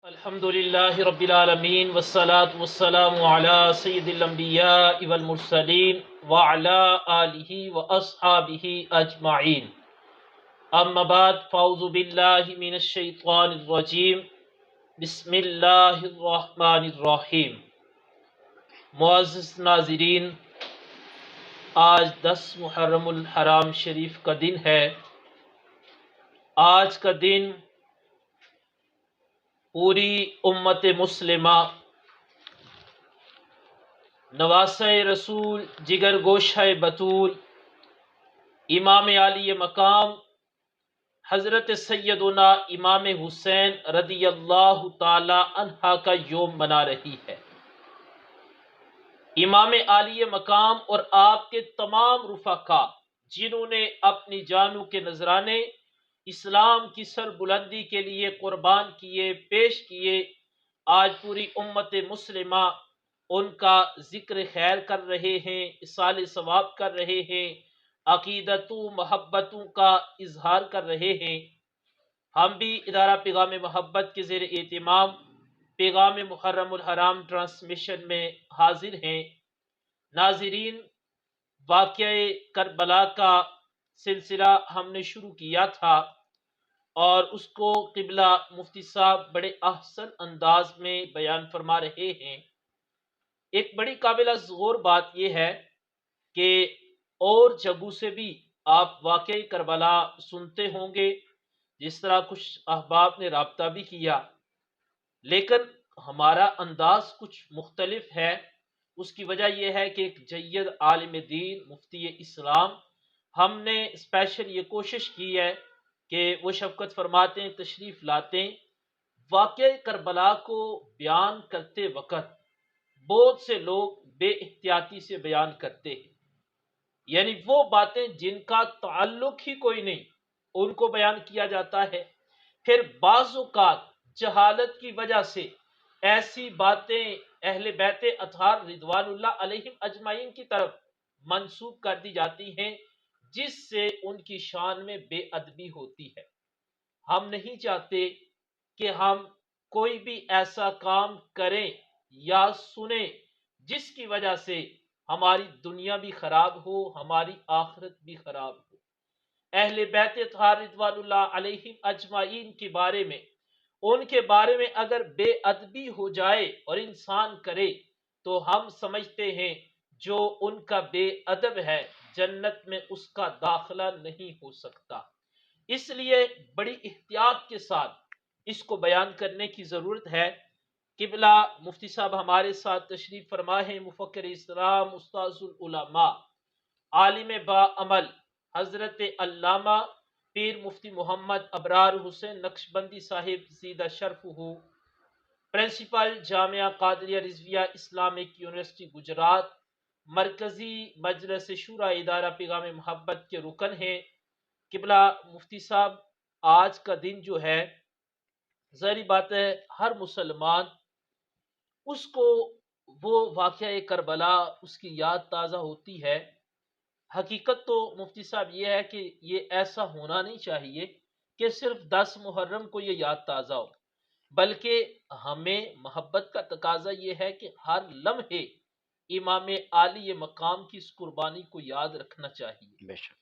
الحمد للہ رب العالمین والصلاة والسلام علی سید الانبیاء والمرسلین وعلی آلہ واصحابہ اجمعین اما بعد فاعوذ باللہ من الشیطان الرجیم بسم اللہ الرحمن الرحیم۔ معزز ناظرین، آج 10 محرم الحرام شریف کا دن ہے۔ آج کا دن پوری امت مسلمہ نواسہ رسول، جگر گوشہ بطول، امام عالی مقام حضرت سیدنا امام حسین رضی اللہ تعالی عنہ کا یوم منا رہی ہے۔ امام عالی مقام اور آپ کے تمام رفقا جنہوں نے اپنی جانوں کے نذرانے اسلام کی سر بلندی کے لیے قربان کیے، پیش کیے، آج پوری امت مسلمہ ان کا ذکر خیر کر رہے ہیں، اصال ثواب کر رہے ہیں، عقیدتوں محبتوں کا اظہار کر رہے ہیں۔ ہم بھی ادارہ پیغام محبت کے زیر اہتمام پیغام محرم الحرام ٹرانسمیشن میں حاضر ہیں۔ ناظرین، واقعہ کربلا کا سلسلہ ہم نے شروع کیا تھا اور اس کو قبلہ مفتی صاحب بڑے احسن انداز میں بیان فرما رہے ہیں۔ ایک بڑی قابل غور بات یہ ہے کہ اور جگہوں سے بھی آپ واقعہ کربلا سنتے ہوں گے، جس طرح کچھ احباب نے رابطہ بھی کیا، لیکن ہمارا انداز کچھ مختلف ہے۔ اس کی وجہ یہ ہے کہ ایک جید عالم دین مفتی اسلام ہم نے اسپیشل یہ کوشش کی ہے کہ وہ شفقت فرماتے ہیں، تشریف لاتے ہیں، واقعہ کربلا کو بیان کرتے وقت بہت سے لوگ بے احتیاطی سے بیان کرتے ہیں، یعنی وہ باتیں جن کا تعلق ہی کوئی نہیں ان کو بیان کیا جاتا ہے۔ پھر بعض اوقات جہالت کی وجہ سے ایسی باتیں اہل بیت اطہار رضوان اللہ علیہم اجمعین کی طرف منسوب کر دی جاتی ہیں، جس سے ان کی شان میں بے ادبی ہوتی ہے۔ ہم نہیں چاہتے کہ ہم کوئی بھی ایسا کام کریں یا سنیں جس کی وجہ سے ہماری دنیا بھی خراب ہو، ہماری آخرت بھی خراب ہو۔ اہل بیت اطہار رضوان اللہ علیہم اجمعین کے بارے میں، ان کے بارے میں اگر بے ادبی ہو جائے اور انسان کرے تو ہم سمجھتے ہیں جو ان کا بے ادب ہے جنت میں اس کا داخلہ نہیں ہو سکتا۔ اس لیے بڑی احتیاط کے ساتھ اس کو بیان کرنے کی ضرورت ہے۔ قبلہ مفتی صاحب ہمارے ساتھ تشریف فرما ہے، مفکر اسلام، استاذ العلماء، عالم با عمل حضرت علامہ پیر مفتی محمد ابرار حسین نقشبندی صاحب زیدہ شرف ہو، پرنسپل جامعہ قادریہ رضویہ اسلامک یونیورسٹی گجرات، مرکزی مجلس شورا ادارہ پیغام محبت کے رکن ہیں۔ قبلہ مفتی صاحب، آج کا دن جو ہے، ظاہری بات ہے ہر مسلمان اس کو وہ واقعہ کربلا اس کی یاد تازہ ہوتی ہے۔ حقیقت تو مفتی صاحب یہ ہے کہ یہ ایسا ہونا نہیں چاہیے کہ صرف 10 محرم کو یہ یاد تازہ ہو، بلکہ ہمیں محبت کا تقاضا یہ ہے کہ ہر لمحے امام عالی مقام کی اس قربانی کو یاد رکھنا چاہیے۔ بے شک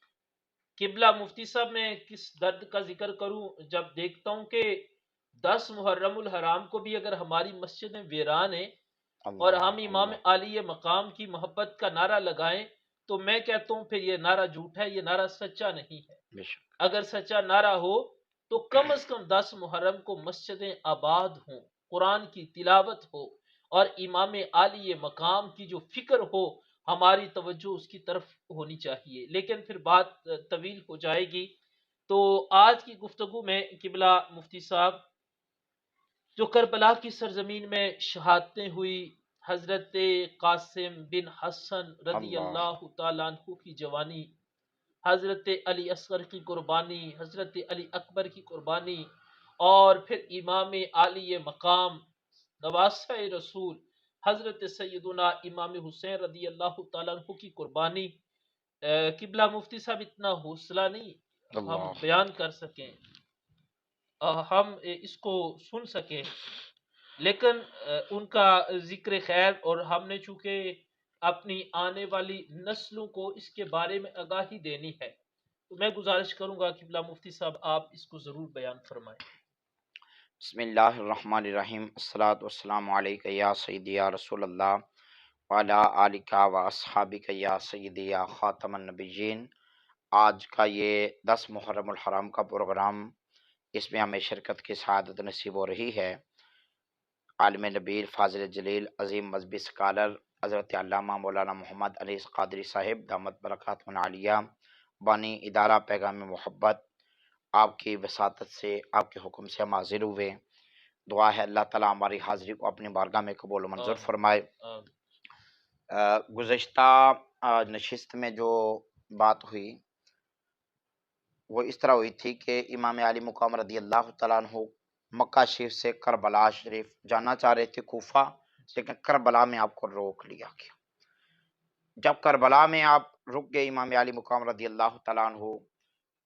قبلہ مفتی صاحب، میں کس درد کا ذکر کروں جب دیکھتا ہوں کہ 10 محرم الحرام کو بھی اگر ہماری مسجد میں ویران ہے اور ہم امام عالی مقام کی محبت کا نعرہ لگائیں تو میں کہتا ہوں پھر یہ نعرہ جھوٹ ہے، یہ نعرہ سچا نہیں ہے۔ بے شک اگر سچا نعرہ ہو تو کم از کم 10 محرم کو مسجدیں آباد ہوں، قرآن کی تلاوت ہو اور امام عالی مقام کی جو فکر ہو، ہماری توجہ اس کی طرف ہونی چاہیے۔ لیکن پھر بات طویل ہو جائے گی، تو آج کی گفتگو میں قبلہ مفتی صاحب جو کربلا کی سرزمین میں شہادتیں ہوئی، حضرت قاسم بن حسن رضی اللہ تعالیٰ عنہ کی جوانی، حضرت علی اصغر کی قربانی، حضرت علی اکبر کی قربانی، اور پھر امام عالی مقام نواسہ رسول حضرت سیدنا امام حسین رضی اللہ تعالیٰ عنہ کی قربانی، قبلہ مفتی صاحب اتنا حوصلہ نہیں ہم بیان کر سکیں، ہم اس کو سن سکیں۔ لیکن ان کا ذکر خیر، اور ہم نے چونکہ اپنی آنے والی نسلوں کو اس کے بارے میں آگاہی دینی ہے، تو میں گزارش کروں گا کہ بلا مفتی صاحب آپ اس کو ضرور بیان فرمائیں۔ بسم اللہ الرحمن الرحیم، الصلاۃ والسلام علیک یا سیدی یا رسول اللہ وعلی آلک و اصحابک یا سیدی یا خاتم النبیین۔ آج کا یہ 10 محرم الحرام کا پروگرام، اس میں ہمیں شرکت کی سعادت نصیب ہو رہی ہے۔ عالم نبیل، فاضل جلیل، عظیم مذہبی سکالر حضرت علامہ مولانا محمد انیس قادری صاحب دامت برکاتہ عالیہ، بانی ادارہ پیغام محبت، آپ کی وساطت سے، آپ کے حکم سے ہم حاضر ہوئے۔ دعا ہے اللہ تعالیٰ ہماری حاضری کو اپنی بارگاہ میں قبول و منظور آمین فرمائے۔ آمین۔ گزشتہ نشست میں جو بات ہوئی وہ اس طرح ہوئی تھی کہ امام علی مقام رضی اللہ تعالیٰ عنہ مکہ شریف سے کربلا شریف جانا چاہ رہے تھے، کوفہ، لیکن کربلا میں آپ کو روک لیا گیا۔ جب کربلا میں آپ رک گئے امام علی مقام رضی اللہ تعالیٰ عنہ،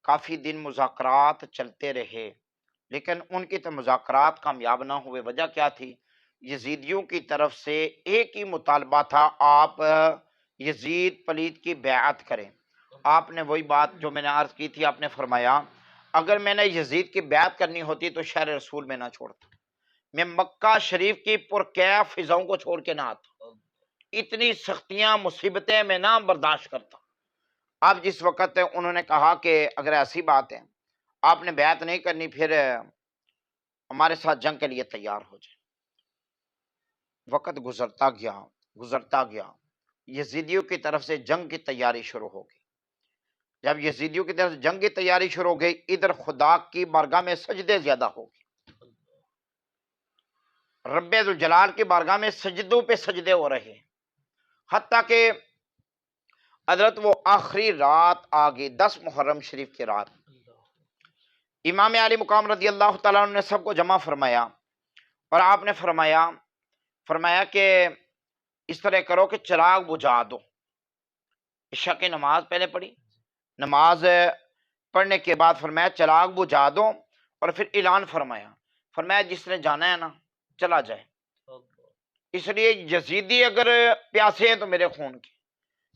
کافی دن مذاکرات چلتے رہے، لیکن ان کی تو مذاکرات کامیاب نہ ہوئے۔ وجہ کیا تھی؟ یزیدیوں کی طرف سے ایک ہی مطالبہ تھا، آپ یزید پلید کی بیعت کریں۔ آپ نے وہی بات جو میں نے عرض کی تھی، آپ نے فرمایا اگر میں نے یزید کی بیعت کرنی ہوتی تو شہر رسول میں نہ چھوڑتا، میں مکہ شریف کی پرکیف فضاؤں کو چھوڑ کے نہ آتا، اتنی سختیاں مصیبتیں میں نہ برداشت کرتا۔ اب جس وقت انہوں نے کہا کہ اگر ایسی بات ہے آپ نے بیعت نہیں کرنی، پھر ہمارے ساتھ جنگ کے لیے تیار ہو جائے۔ وقت گزرتا گیا، یزیدیوں کی طرف سے جنگ کی تیاری شروع ہو گئی۔ جب یزیدیوں کی طرف سے جنگ کی تیاری شروع ہو گئی، ادھر خدا کی بارگاہ میں سجدے زیادہ ہو گئے، رب ذوالجلال کی بارگاہ میں سجدوں پہ سجدے ہو رہے ہیں، حتیٰ کہ حضرت وہ آخری رات آ گئی، 10 محرم شریف کی رات۔ امام علی مقام رضی اللہ تعالیٰ عنہ نے سب کو جمع فرمایا، اور آپ نے فرمایا کہ اس طرح کرو کہ چراغ بجھا دو۔ عشاء کی نماز پہلے پڑھی، نماز پڑھنے کے بعد فرمایا چراغ بجھا دو، اور پھر اعلان فرمایا جس نے جانا ہے نا چلا جائے۔ اس لیے یزیدی اگر پیاسے ہیں تو میرے خون کے،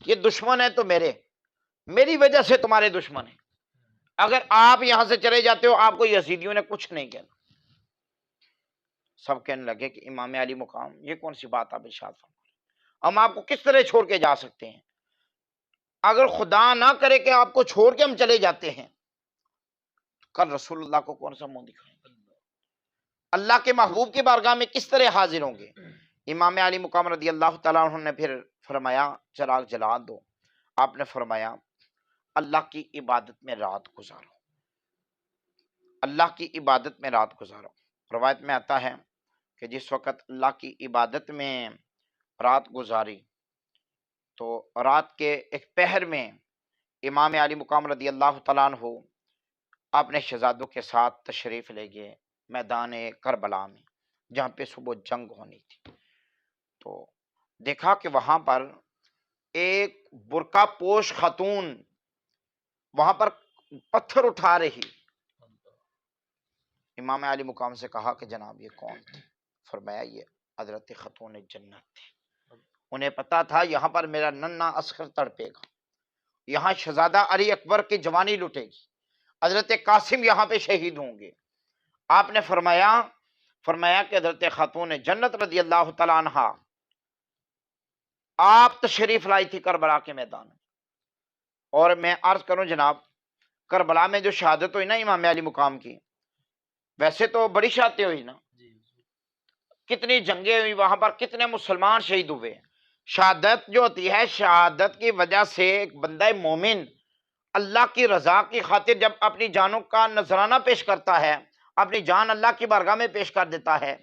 یہ دشمن ہے تو میری وجہ سے تمہارے دشمن ہیں، اگر آپ یہاں سے چلے جاتے ہو آپ کو یزیدیوں نے کچھ نہیں کہنا۔ سب کہنے لگے کہ امام علی مقام یہ کون سی بات آپ ارشاد فرما رہے ہیں، ہم آپ کو کس طرح چھوڑ کے جا سکتے ہیں؟ اگر خدا نہ کرے کہ آپ کو چھوڑ کے ہم چلے جاتے ہیں، کل رسول اللہ کو کون سا منہ دکھائیں گے؟ اللہ کے محبوب کی بارگاہ میں کس طرح حاضر ہوں گے؟ امام علی مقام رضی اللہ تعالیٰ عنہ نے پھر فرمایا چراغ جلا دو۔ آپ نے فرمایا اللہ کی عبادت میں رات گزارو، اللہ کی عبادت میں رات گزارو۔ روایت میں آتا ہے کہ جس وقت اللہ کی عبادت میں رات گزاری تو رات کے ایک پہر میں امام علی مقام رضی اللہ تعالیٰ عنہ اپنے شہزادوں کے ساتھ تشریف لے گئے میدان کربلا میں، جہاں پہ صبح جنگ ہونی تھی۔ تو دیکھا کہ وہاں پر ایک برقع پوش خاتون وہاں پر پتھر اٹھا رہی۔ امام علی مقام سے کہا کہ جناب یہ کون تھی؟ فرمایا یہ حضرت خاتون جنت تھی۔ انہیں پتا تھا یہاں پر میرا ننھا اصغر تڑپے گا، یہاں شہزادہ علی اکبر کی جوانی لٹے گی، حضرت قاسم یہاں پہ شہید ہوں گے۔ آپ نے فرمایا کہ حضرت خاتون جنت رضی اللہ تعالیٰ عنہ آپ تشریف لائی تھی کربلا کے میدان میں۔ اور میں عرض کروں جناب، کربلا میں جو شہادت ہوئی نا امام علی مقام کی، ویسے تو بڑی شہادتیں ہوئی نا، کتنی جنگیں ہوئی وہاں پر، کتنے مسلمان شہید ہوئے۔ شہادت جو ہوتی ہے، شہادت کی وجہ سے ایک بندہ مومن اللہ کی رضا کی خاطر جب اپنی جانوں کا نذرانہ پیش کرتا ہے، اپنی جان اللہ کی بارگاہ میں پیش کر دیتا ہے،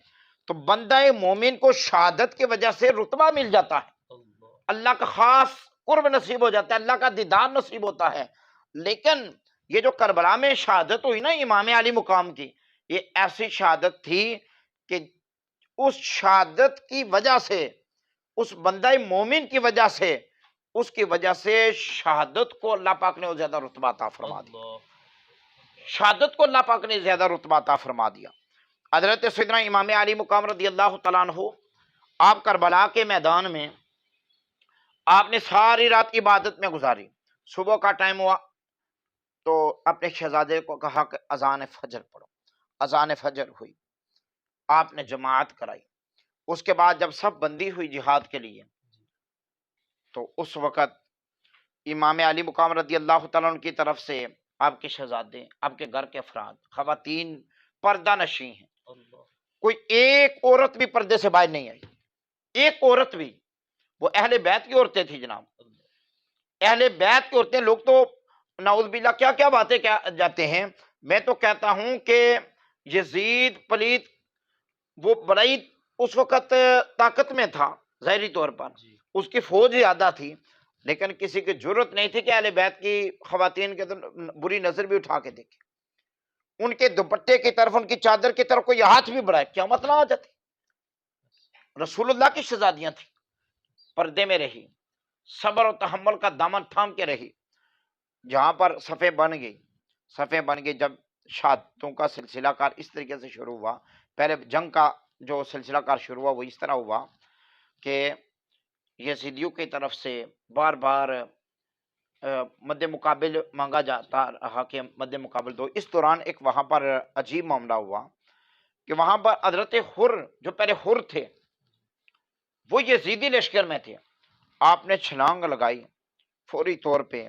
تو بندہ مومن کو شہادت کی وجہ سے رتبہ مل جاتا ہے، اللہ کا خاص قرب نصیب ہو جاتا ہے، اللہ کا دیدار نصیب ہوتا ہے۔ لیکن یہ جو کربلا میں شہادت ہوئی نا امام علی مقام کی، یہ ایسی شہادت تھی کہ اس شہادت کی وجہ سے، اس بندہ مومن کی وجہ سے، اس کی وجہ سے شہادت کو اللہ پاک نے زیادہ رتبہ عطا فرما دیا، شہادت کو اللہ پاک نے زیادہ رتبہ عطا فرما دیا۔ حضرت سیدنا امام علی مقام رضی اللہ تعالیٰ عنہ آپ کربلا کے میدان میں آپ نے ساری رات عبادت میں گزاری. صبح کا ٹائم ہوا تو اپنے شہزادے کو کہا کہ اذان فجر پڑھو. اذان فجر ہوئی، آپ نے جماعت کرائی. اس کے بعد جب سب بندی ہوئی جہاد کے لیے تو اس وقت امام علی مقام رضی اللہ تعالیٰ عنہ کی طرف سے آپ کے شہزادے، آپ کے گھر کے افراد، خواتین پردہ نشیں ہیں. کوئی ایک عورت بھی پردے سے باہر نہیں آئی، ایک عورت بھی. وہ اہل بیت کی عورتیں تھیں جناب، اہل بیت کی عورتیں. لوگ تو نعوذ باللہ کیا کیا باتیں کیا جاتے ہیں. میں تو کہتا ہوں کہ یزید پلیت وہ بڑی اس وقت طاقت میں تھا ظاہری طور پر، اس کی فوج زیادہ تھی، لیکن کسی کی جرت نہیں تھی کہ اہل بیت کی خواتین کے بری نظر بھی اٹھا کے دیکھے. ان کے دوپٹے کی طرف، ان کی چادر کی طرف کوئی ہاتھ بھی بڑھائے قیامت نہ آ جاتی. رسول اللہ کی شہزادیاں تھیں، پردے میں رہی، صبر و تحمل کا دامن تھام کے رہی. جہاں پر صفیں بن گئی جب شہادتوں کا سلسلہ کار اس طریقے سے شروع ہوا. پہلے جنگ کا جو سلسلہ کار شروع ہوا وہ اس طرح ہوا کہ یزیدیوں کی طرف سے بار بار مد مقابل مانگا جاتا رہا کہ مد مقابل دو. اس دوران ایک وہاں پر عجیب معاملہ ہوا کہ وہاں پر حضرت حر جو پہلے حر تھے وہ یزیدی لشکر میں تھے. آپ نے چھلانگ لگائی، فوری طور پہ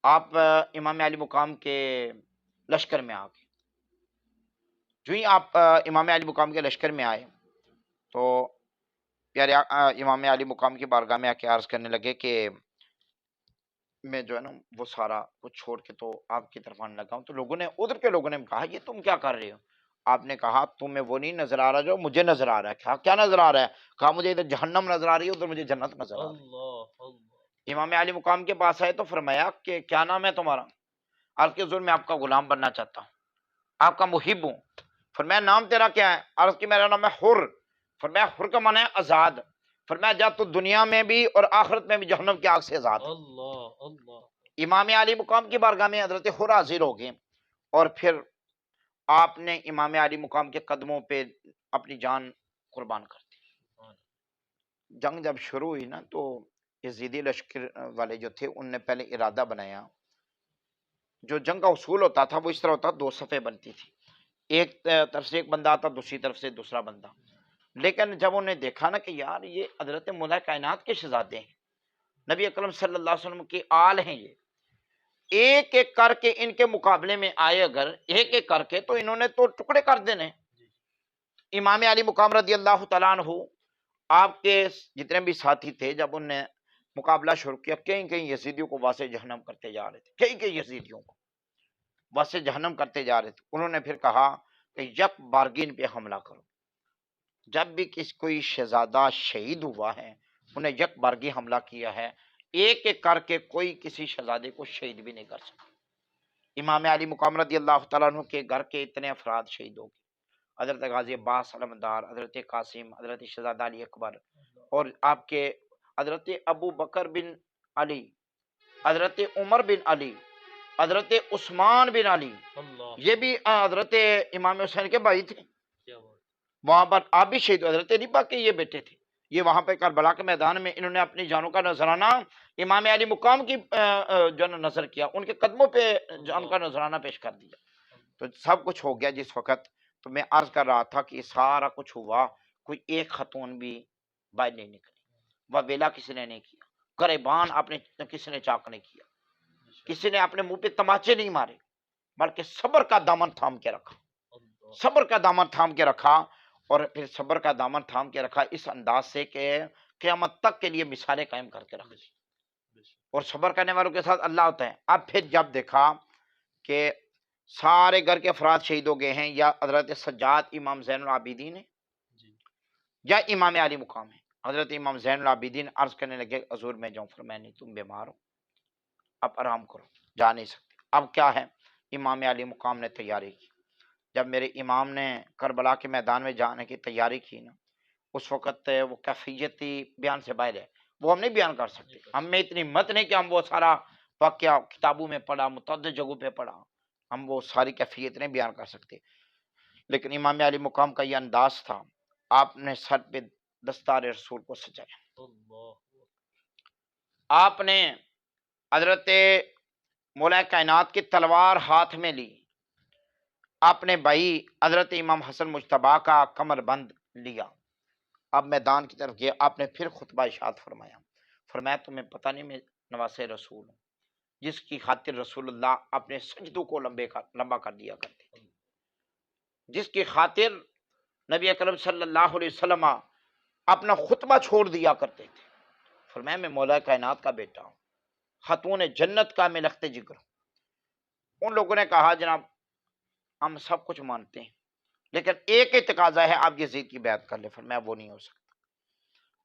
آپ امام علی مقام کے لشکر میں آ گئے. جو ہی آپ امام علی مقام کے لشکر میں آئے تو پیارے امام علی مقام کی بارگاہ میں آ کے عرض کرنے لگے کہ میں جو ہے نا وہ سارا کچھ چھوڑ کے تو آپ کی طرف آنے لگا ہوں. تو لوگوں نے، ادھر کے لوگوں نے کہا یہ تم کیا کر رہے ہو؟ آپ نے کہا تمہیں وہ نہیں نظر آ رہا جو مجھے نظر آ رہا ہے. کیا نظر آ رہا ہے؟ کہا مجھے ادھر جہنم نظر آ رہی ہے، ادھر مجھے جنت نظر آ رہی ہے. امام علی مقام کے پاس آئے تو فرمایا کہ کیا نام ہے تمہارا؟ عرض کے حضور میں آپ کا غلام بننا چاہتا ہوں، آپ کا محب ہوں. فرمایا نام تیرا کیا ہے؟ عرض کی میرا نام ہے حر. فرمایا حر کا معنی ہے آزاد. فرمایا جا تو دنیا میں بھی اور آخرت میں بھی جہنم کی آگ سے آزاد. امام علی مقام کی بارگاہ میں حضرت حر حاضر ہو گئے اور پھر آپ نے امام علی مقام کے قدموں پہ اپنی جان قربان کر دی. جنگ جب شروع ہوئی نا تو یزیدی لشکر والے جو تھے ان نے پہلے ارادہ بنایا. جو جنگ کا اصول ہوتا تھا وہ اس طرح ہوتا، دو صفیں بنتی تھی، ایک طرف سے ایک بندہ آتا، دوسری طرف سے دوسرا بندہ. لیکن جب انہوں نے دیکھا نا کہ یار یہ حضرت مولا کائنات کے شہزادے ہیں، نبی اکرم صلی اللہ علیہ وسلم کے آل ہیں، یہ ایک ایک کر کے ان کے مقابلے میں آئے، اگر ایک ایک کر کے تو انہوں نے تو ٹکڑے کر دینے. امام علی مقام رضی اللہ تعالیٰ عنہ آپ کے جتنے بھی ساتھی تھے جب انہوں نے مقابلہ شروع کیا، کئی کئی یزیدیوں کو واسع جہنم کرتے جا رہے تھے، کئی کئی یزیدیوں کو واسع جہنم کرتے جا رہے تھے. انہوں نے پھر کہا کہ یک بارگین پہ حملہ کرو. جب بھی کوئی شہزادہ شہید ہوا ہے انہیں یک بارگی حملہ کیا ہے، ایک ایک کر کے کوئی کسی شہزادے کو شہید بھی نہیں کر سکا. امام علی مقام رضی اللہ تعالیٰ عنہ کے گھر کے اتنے افراد شہید ہو گئے، حضرت غازی عباس علمدار، حضرت قاسم، حضرت شہزادہ علی اکبر، اور آپ کے حضرت ابو بکر بن علی، حضرت عمر بن علی، حضرت عثمان بن علی، یہ بھی حضرت امام حسین کے بھائی تھے. وہاں پر آپ بھی شہید، حضرت علی پاک کے یہ بیٹے تھے. یہ وہاں پہ کربلا کے میدان میں انہوں نے اپنی جانوں کا نذرانہ امام علی مقام کی جو نظر کیا، ان کے قدموں پہ جان کا نذرانہ پیش کر دیا. تو سب کچھ ہو گیا جس وقت. تو میں عرض کر رہا تھا کہ سارا کچھ ہوا، کوئی ایک خاتون بھی باہر نہیں نکلی، وہ ویلا کسی نے نہیں کیا، گریبان آپ نے کسی نے چاک نہیں کیا، کسی نے اپنے منہ پہ تماچے نہیں مارے، بلکہ صبر کا دامن تھام کے رکھا، صبر کا دامن تھام کے رکھا. اور پھر صبر کا دامن تھام کے رکھا اس انداز سے کہ قیامت تک کے لیے مثالیں قائم کر کے رکھ دی. اور صبر کرنے والوں کے ساتھ اللہ ہوتا ہے. اب پھر جب دیکھا کہ سارے گھر کے افراد شہید ہو گئے ہیں، یا حضرت سجاد امام زین العابدین ہے یا امام علی مقام ہے، حضرت امام زین العابدین عرض کرنے لگے حضور میں جاؤں. فرمایا نہیں، تم بیمار ہو، اب آرام کرو، جا نہیں سکتے. اب کیا ہے، امام علی مقام نے تیاری کی. جب میرے امام نے کربلا کے میدان میں جانے کی تیاری کی نا، اس وقت وہ کیفیتی بیان سے باہر ہے، وہ ہم نہیں بیان کر سکتے. ہم میں اتنی ہمت نہیں کہ ہم وہ سارا واقعہ کتابوں میں پڑھا، متعدد جگہوں پہ پڑھا، ہم وہ ساری کیفیت نہیں بیان کر سکتے. لیکن امام علی مقام کا یہ انداز تھا، آپ نے سر پہ دستار رسول کو سجایا، آپ نے حضرت مولا کائنات کی تلوار ہاتھ میں لی، اپنے بھائی حضرت امام حسن مجتبیٰ کا کمر بند لیا، اب میدان کی طرف گیا، آپ نے پھر خطبہ ارشاد فرمایا، فرمایا تمہیں پتہ نہیں میں نواسے رسول ہوں، جس کی خاطر رسول اللہ اپنے سجدوں کو لمبا کر دیا کرتے تھے، جس کی خاطر نبی اکرم صلی اللہ علیہ وسلم اپنا خطبہ چھوڑ دیا کرتے تھے، فرمایا میں مولا کائنات کا بیٹا ہوں، خاتون جنت کا میں لخت جگر ہوں۔ ان لوگوں نے کہا جناب ہم سب کچھ مانتے ہیں لیکن ایک ہی تقاضا ہے، آپ یزید کی بیعت کر لیں، فرمایا وہ نہیں ہو سکتا۔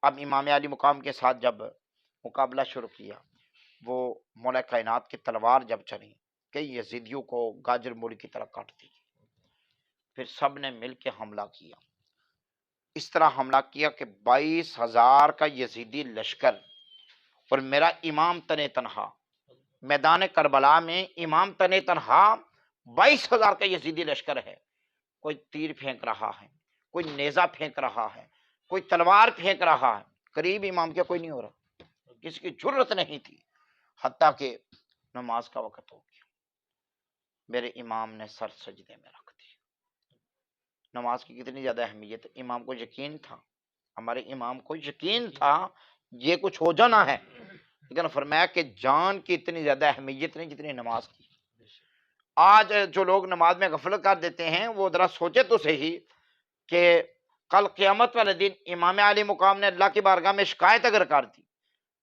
اب امام علی مقام کے ساتھ جب مقابلہ شروع کیا، وہ مولا کائنات کی تلوار جب چلی، کئی یزیدیوں کو گاجر مولی کی طرح کاٹ دی، پھر سب نے مل کے حملہ کیا، اس طرح حملہ کیا کہ 22,000 کا یزیدی لشکر اور میرا امام تنے تنہا، میدان کربلا میں امام تنے تنہا 22,000 کا یزیدی لشکر ہے، کوئی تیر پھینک رہا ہے، کوئی نیزہ پھینک رہا ہے، کوئی تلوار پھینک رہا ہے، قریب امام کے کوئی نہیں ہو رہا، کسی کی جرت نہیں تھی، حتیٰ کہ نماز کا وقت ہو گیا، میرے امام نے سر سجدے میں رکھ دی۔ نماز کی کتنی زیادہ اہمیت ہے، امام کو یقین تھا، ہمارے امام کو یقین تھا یہ کچھ ہو جانا ہے، لیکن فرمایا کہ جان کی اتنی زیادہ اہمیت نہیں جتنی نماز کی۔ آج جو لوگ نماز میں غفلت کر دیتے ہیں وہ ذرا سوچے تو صحیح کہ کل قیامت والے دن امام علی مقام نے اللہ کی بارگاہ میں شکایت اگر کر دی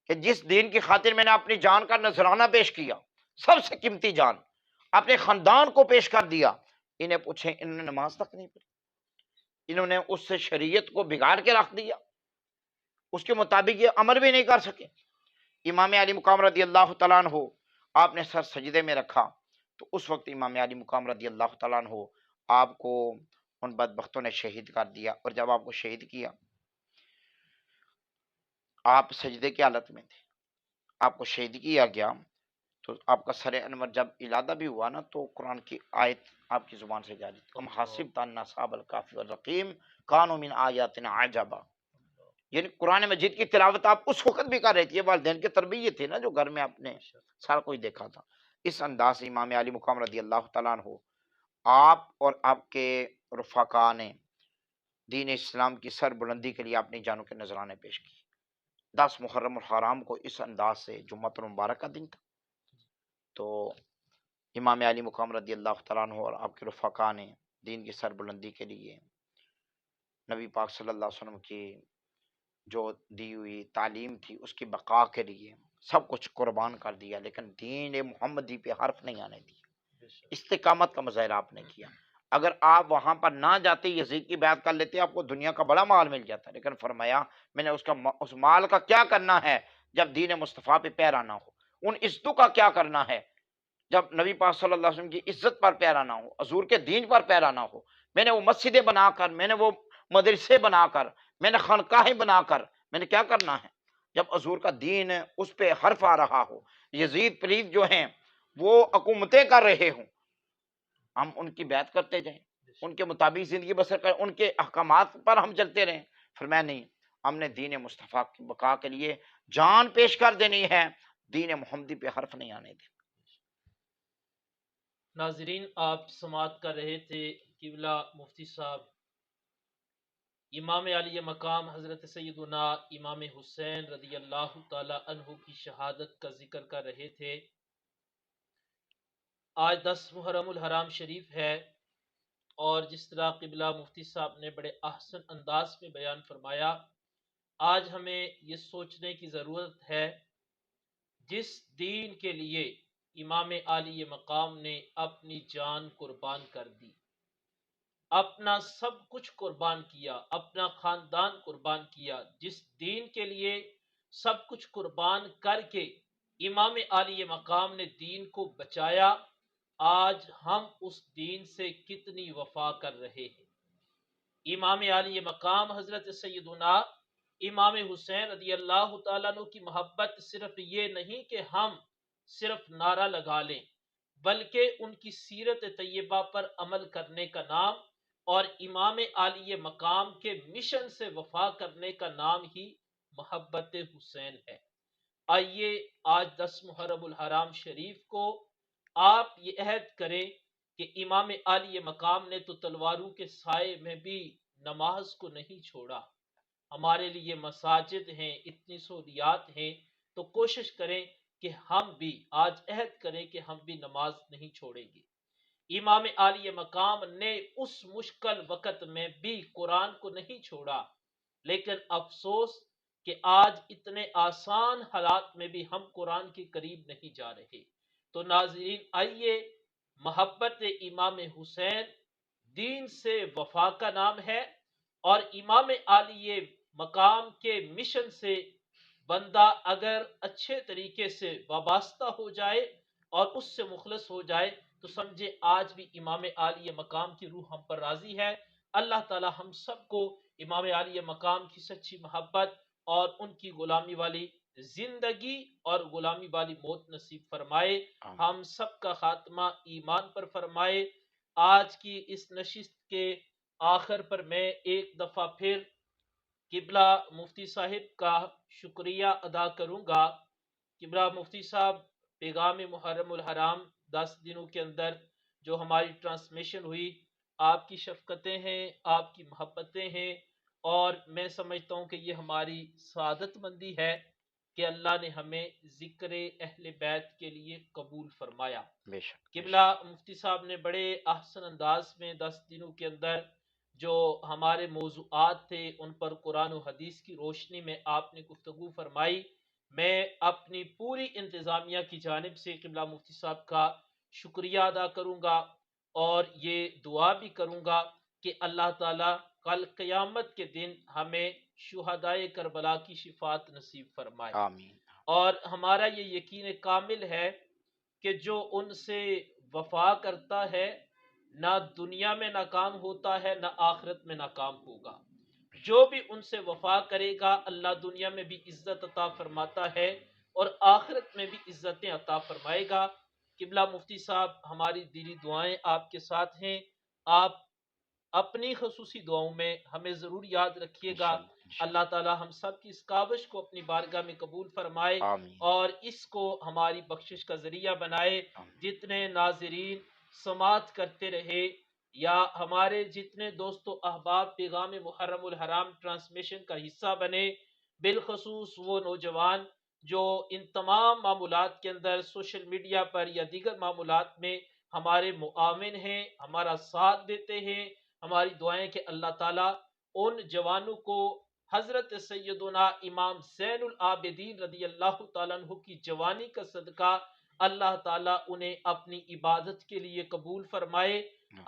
کہ جس دین کی خاطر میں نے اپنی جان کا نذرانہ پیش کیا، سب سے قیمتی جان اپنے خاندان کو پیش کر دیا، انہیں پوچھیں انہوں نے نماز تک نہیں پڑھی، انہوں نے اس سے شریعت کو بگاڑ کے رکھ دیا، اس کے مطابق یہ عمل بھی نہیں کر سکے۔ امام علی مقام رضی اللہ تعالیٰ عنہ آپ نے سر سجدے میں رکھا تو اس وقت امام علی مقام رضی اللہ تعالیٰ عنہ آپ کو ان بدبختوں نے شہید کر دیا، اور جب آپ کو شہید کیا آپ سجدے کی حالت میں تھے، آپ کو شہید کیا گیا تو آپ کا سر انور جب علادہ بھی ہوا نا تو قرآن کی آیت آپ کی زبان سے جاری تھی، ہم حاسب ان اصحاب الکہف والرقیم کانوا من آیاتنا عجبا، یعنی قرآن مجید کی تلاوت آپ اس وقت بھی کر رہے تھے، یہ والدین کی تربیت تھی نا جو گھر میں آپ نے سال کوئی دیکھا تھا۔ اس انداز سے امام علی مقام رضی اللہ تعالیٰ عنہ آپ اور آپ کے رفقا نے دین اسلام کی سر بلندی کے لیے اپنی جانوں کے نذرانے پیش کی۔ 10 محرم الحرام کو اس انداز سے جمعۃ المبارک کا دن تھا، تو امام علی مقام رضی اللہ تعالیٰ عنہ اور آپ کے رفقا نے دین کی سر بلندی کے لیے نبی پاک صلی اللہ علیہ وسلم کی جو دی ہوئی تعلیم تھی اس کی بقا کے لیے سب کچھ قربان کر دیا، لیکن دین محمدی پہ حرف نہیں آنے دیا، استقامت کا مظاہرہ آپ نے کیا۔ اگر آپ وہاں پر نہ جاتے یزید کی بیعت کر لیتے آپ کو دنیا کا بڑا مال مل جاتا، لیکن فرمایا میں نے اس مال کا کیا کرنا ہے جب دین مصطفیٰ پہ پیرا نہ ہو، ان عزتوں کا کیا کرنا ہے جب نبی پاک صلی اللہ علیہ وسلم کی عزت پر پیرا نہ ہو، حضور کے دین پر پیرا نہ ہو۔ میں نے وہ مسجدیں بنا کر، میں نے وہ مدرسے بنا کر، میں نے خانقاہیں بنا کر میں نے کیا کرنا ہے جب حضور کا دین اس پہ حرف آ رہا ہو، یزید پلید جو ہیں وہ حکومتیں کر رہے ہوں، ہم ان کی بیعت کرتے جائیں، ان کے مطابق زندگی بسر کریں، ان کے احکامات پر ہم چلتے رہیں؟ فرمایا نہیں، ہم نے دین مصطفیٰ کی بقا کے لیے جان پیش کر دینی ہے، دین محمدی پہ حرف نہیں آنے دیں۔ ناظرین آپ سماعت کر رہے تھے قبلہ مفتی صاحب امام علی مقام حضرت سیدنا امام حسین رضی اللہ تعالی عنہ کی شہادت کا ذکر کر رہے تھے۔ آج 10 محرم الحرام شریف ہے، اور جس طرح قبلہ مفتی صاحب نے بڑے احسن انداز میں بیان فرمایا، آج ہمیں یہ سوچنے کی ضرورت ہے جس دین کے لیے امام علی مقام نے اپنی جان قربان کر دی، اپنا سب کچھ قربان کیا، اپنا خاندان قربان کیا، جس دین کے لیے سب کچھ قربان کر کے امام علی مقام نے دین کو بچایا، آج ہم اس دین سے کتنی وفا کر رہے ہیں۔ امام علی مقام حضرت سیدنا امام حسین رضی اللہ تعالیٰ عنہ کی محبت صرف یہ نہیں کہ ہم صرف نعرہ لگا لیں، بلکہ ان کی سیرت طیبہ پر عمل کرنے کا نام اور امام عالی مقام کے مشن سے وفا کرنے کا نام ہی محبت حسین ہے۔ آئیے آج 10 محرم الحرام شریف کو آپ یہ عہد کریں کہ امام عالی مقام نے تو تلواروں کے سائے میں بھی نماز کو نہیں چھوڑا۔ ہمارے لیے مساجد ہیں، اتنی سہولیات ہیں، تو کوشش کریں کہ ہم بھی آج عہد کریں کہ ہم بھی نماز نہیں چھوڑیں گے۔ امام عالی مقام نے اس مشکل وقت میں بھی قرآن کو نہیں چھوڑا، لیکن افسوس کہ آج اتنے آسان حالات میں بھی ہم قرآن کے قریب نہیں جا رہے۔ تو ناظرین آئیے، محبت امام حسین دین سے وفا کا نام ہے، اور امام عالی مقام کے مشن سے بندہ اگر اچھے طریقے سے وابستہ ہو جائے اور اس سے مخلص ہو جائے تو سمجھے آج بھی امام عالی مقام کی روح ہم پر راضی ہے۔ اللہ تعالی ہم سب کو امام عالی مقام کی سچی محبت اور ان کی غلامی والی زندگی اور غلامی والی موت نصیب فرمائے، آمین۔ ہم سب کا خاتمہ ایمان پر فرمائے۔ آج کی اس نشست کے آخر پر میں ایک دفعہ پھر قبلہ مفتی صاحب کا شکریہ ادا کروں گا۔ قبلہ مفتی صاحب، پیغام محرم الحرام 10 دنوں کے اندر جو ہماری ٹرانسمیشن ہوئی، آپ کی شفقتیں ہیں، آپ کی محبتیں ہیں، اور میں سمجھتا ہوں کہ یہ ہماری سعادت مندی ہے کہ اللہ نے ہمیں ذکر اہل بیت کے لیے قبول فرمایا۔ بے شک بے شک۔ قبلہ مفتی صاحب نے بڑے احسن انداز میں 10 دنوں کے اندر جو ہمارے موضوعات تھے ان پر قرآن و حدیث کی روشنی میں آپ نے گفتگو فرمائی۔ میں اپنی پوری انتظامیہ کی جانب سے قبلہ مفتی صاحب کا شکریہ ادا کروں گا، اور یہ دعا بھی کروں گا کہ اللہ تعالیٰ کل قیامت کے دن ہمیں شہدائے کربلا کی شفاعت نصیب فرمائے۔ آمین۔ اور ہمارا یہ یقین کامل ہے کہ جو ان سے وفا کرتا ہے نہ دنیا میں ناکام ہوتا ہے نہ آخرت میں ناکام ہوگا۔ جو بھی ان سے وفا کرے گا اللہ دنیا میں بھی عزت عطا فرماتا ہے اور آخرت میں بھی عزتیں عطا فرمائے گا۔ قبلہ مفتی صاحب، ہماری دلی دعائیں آپ کے ساتھ ہیں، آپ اپنی خصوصی دعاؤں میں ہمیں ضرور یاد رکھیے گا۔ انشاءاللہ انشاءاللہ۔ اللہ تعالی ہم سب کی اس کاوش کو اپنی بارگاہ میں قبول فرمائے آمین اور اس کو ہماری بخشش کا ذریعہ بنائے۔ آمین۔ جتنے ناظرین سماعت کرتے رہے یا ہمارے جتنے دوست و احباب پیغام محرم الحرام ٹرانسمیشن کا حصہ بنے، بالخصوص وہ نوجوان جو ان تمام معمولات کے اندر سوشل میڈیا پر یا دیگر معمولات میں ہمارے معاون ہیں، ہمارا ساتھ دیتے ہیں، ہماری دعائیں کہ اللہ تعالیٰ ان جوانوں کو حضرت سیدنا امام زین العابدین رضی اللہ تعالیٰ عنہ کی جوانی کا صدقہ اللہ تعالیٰ انہیں اپنی عبادت کے لیے قبول فرمائے۔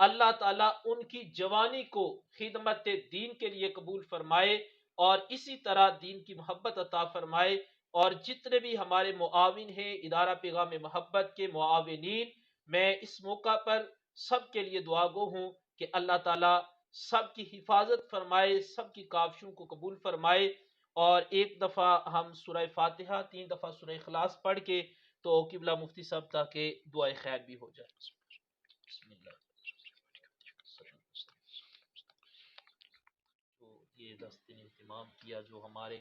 اللہ تعالیٰ ان کی جوانی کو خدمت دین کے لیے قبول فرمائے اور اسی طرح دین کی محبت عطا فرمائے۔ اور جتنے بھی ہمارے معاون ہیں ادارہ پیغام محبت کے معاونین، میں اس موقع پر سب کے لیے دعا گو ہوں کہ اللہ تعالیٰ سب کی حفاظت فرمائے، سب کی کاوشوں کو قبول فرمائے۔ اور ایک دفعہ ہم سورہ فاتحہ، 3 دفعہ سورہ اخلاص پڑھ کے تو قبلہ مفتی صاحب تاکہ دعائے خیر بھی ہو جائے۔ بسم اللہ۔ تو یہ 10 دن اہتمام کیا جو ہمارے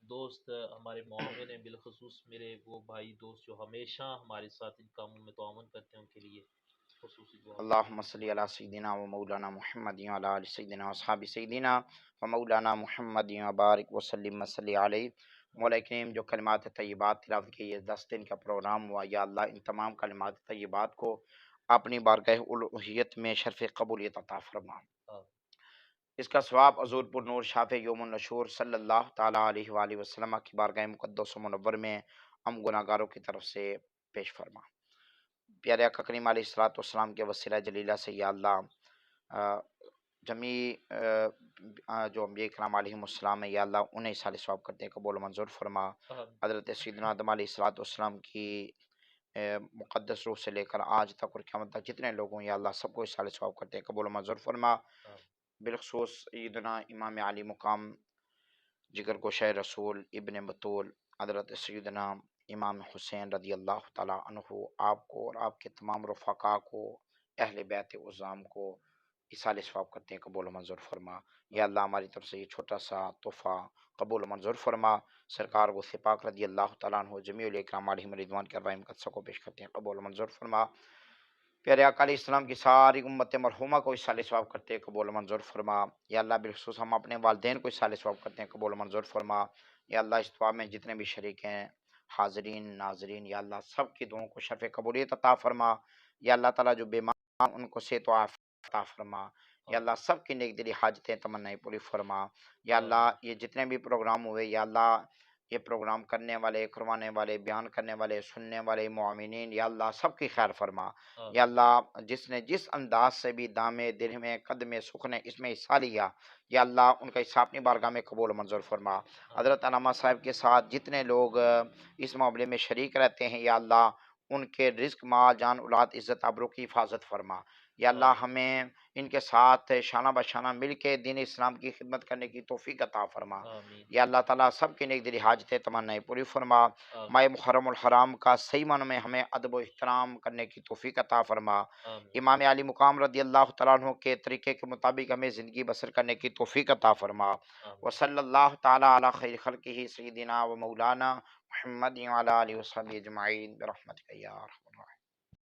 دوست، ہمارے معاون ہیں، بالخصوص میرے وہ بھائی دوست جو ہمیشہ ہمارے ساتھ ان کاموں میں تعاون کرتے ہیں، ان کے لیے خصوصی دعا۔ اللہم صلی علی سیدنا و مولانا محمد و علی آل سیدنا و اصحاب سیدنا و مولانا محمد و بارک وسلم وصلی علیہ۔ مولا کریم، جو کلمات طیبات تلاوت کے یہ 10 دن کا پروگرام ہوا، یا اللہ ان تمام کلمات طیبات کو اپنی بارگاہ الوہیت میں شرف قبولیت عطا فرما۔ اس کا ثواب حضور پر نور شافع یوم النشور صلی اللہ تعالیٰ علیہ وآلہ وسلم کی بارگاہ مقدس و منور میں ہم گناہ گاروں کی طرف سے پیش فرما۔ پیارے آقا کریم علیہ الصلوۃ والسلام کے وسیلہ جلیلہ سے یا اللہ جمیع جو انبیاء کرام علیہم السلام ہے یا اللہ انہیں سال ثواب کرتے قبول و منظور فرما۔ حضرت سیدنا آدم علیہ الصلوۃ والسلام کی مقدس روح سے لے کر آج تک اور قیامت تک جتنے لوگوں یا اللہ سب کو سال ثواب کرتے قبول و منظور فرما۔ بالخصوص سیدنا امام علی مقام جگر گوشہ رسول ابن بطول حضرت سیدنا امام حسین رضی اللہ تعالیٰ عنہ، آپ کو اور آپ کے تمام رفقا کو، اہل بیت عظام کو اِیصال ثواب کرتے ہیں، قبول و منظور فرما۔ یا اللہ ہماری طرف سے یہ چھوٹا سا تحفہ قبول و منظور فرما۔ سرکار غوث پاک رضی اللہ تعالیٰ عنہ جمیع الاکرام علیہم رضوان کے اربعین مقدسہ کو پیش کرتے ہیں، قبول و منظور فرما۔ پیارے آقا علیہ السلام کی ساری امت مرحومہ کو اِیصال ثواب کرتے ہیں، قبول و منظور فرما۔ یا اللہ بالخصوص ہم اپنے والدین کو اِیصال ثواب کرتے ہیں، قبول و منظور فرما۔ یا اللہ اس دعا میں جتنے بھی شریک ہیں، حاضرین ناظرین، یا اللہ سب کی دعاؤں کو شرف قبولیت عطا فرما۔ یا اللہ تعالیٰ جو بیمار ان کو صحت و عافیت عطا فرما۔ یا اللہ سب کی نیک دلی حاجتیں تمنائیں پوری فرما۔ یا اللہ یہ جتنے بھی پروگرام ہوئے، یا اللہ یہ پروگرام کرنے والے، کروانے والے، بیان کرنے والے، سننے والے معامنین، یا اللہ سب کی خیر فرما۔ یا اللہ جس نے جس انداز سے بھی دامے دل میں قد میں سکھ نے اس میں حصہ لیا، یا اللہ ان کا حصہ اپنی بارگاہ میں قبول و منظور فرما۔ حضرت علامہ صاحب کے ساتھ جتنے لوگ اس معاملے میں شریک رہتے ہیں، یا اللہ ان کے رزق، مال، جان، اولاد، عزت، آبرو کی حفاظت فرما۔ یا اللہ ہمیں ان کے ساتھ شانہ بشانہ مل کے دین اسلام کی خدمت کرنے کی توفیق عطا فرما۔ یا اللہ تعالیٰ سب کی نیک دلی حاجتیں تمنائیں پوری فرما۔ ماہ محرم الحرام کا صحیح معنوں میں ہمیں ادب و احترام کرنے کی توفیق عطا فرما۔ امام علی مقام رضی اللہ تعالیٰ عنہ کے طریقے کے مطابق ہمیں زندگی بسر کرنے کی توفیق عطا فرما۔ وصلی اللہ تعالیٰ علی خیر خلقہ سیدنا و مولانا محمد وعلی آلہ وصحبہ اجمعین برحمتک یا ارحم